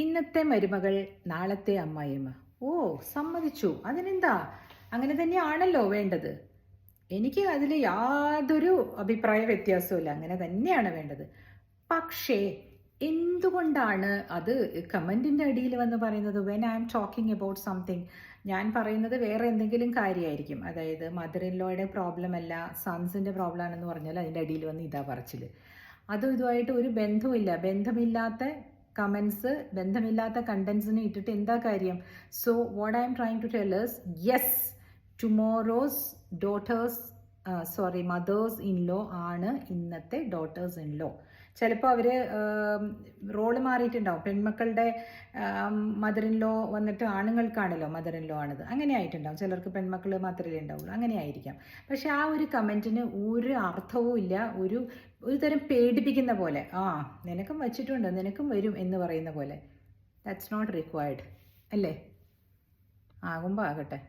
ഇന്നത്തെ മരുമകൾ നാളത്തെ അമ്മായിയമ്മ. ഓ, സമ്മതിച്ചു, അതിനെന്താ, അങ്ങനെ തന്നെയാണല്ലോ വേണ്ടത്. എനിക്ക് അതിൽ യാതൊരു അഭിപ്രായ വ്യത്യാസവുമില്ല, അങ്ങനെ തന്നെയാണ് വേണ്ടത്. പക്ഷേ എന്തുകൊണ്ടാണ് അത് കമൻറ്റിൻ്റെ അടിയിൽ വന്ന് പറയുന്നത്? When I am talking about something, ഞാൻ പറയുന്നത് വേറെ എന്തെങ്കിലും കാര്യമായിരിക്കും. അതായത് മദർ ഇൻ ലോയുടെ പ്രോബ്ലം അല്ല, സൺസിൻ്റെ പ്രോബ്ലം ആണെന്ന് പറഞ്ഞാൽ അതിൻ്റെ അടിയിൽ വന്ന് ഇതാ പറച്ചിൽ. അതും ഇതുമായിട്ട് ഒരു ബന്ധവുമില്ല. ബന്ധമില്ലാത്ത കമൻസ്, ബന്ധമില്ലാത്ത കണ്ടൻസിനെ ഇട്ടിട്ട് എന്താ കാര്യം? So what I am trying to tell is, yes, tomorrow's daughters mothers in law ആണ് ഇന്നത്തെ ഡോട്ടേഴ്സ് ഇൻ ലോ. ചിലപ്പോൾ അവർ റോള് മാറിയിട്ടുണ്ടാവും. പെൺമക്കളുടെ മദർ ഇൻ ലോ വന്നിട്ട് ആണുങ്ങൾക്കാണല്ലോ മദർ ഇൻ ലോ ആണത്, അങ്ങനെ ആയിട്ടുണ്ടാവും. ചിലർക്ക് പെൺമക്കൾ മാത്രമേ ഉണ്ടാവുള്ളൂ, അങ്ങനെ ആയിരിക്കാം. പക്ഷെ ആ ഒരു കമൻറ്റിന് ഒരു അർത്ഥവും ഇല്ല. ഒരു തരം പേടിപ്പിക്കുന്ന പോലെ, ആ നിനക്കും വച്ചിട്ടുണ്ട്, നിനക്കും വരും എന്ന് പറയുന്ന പോലെ. ദാറ്റ്സ് നോട്ട് റിക്വയർഡ്, അല്ലേ? ആകുമ്പോൾ ആകട്ടെ.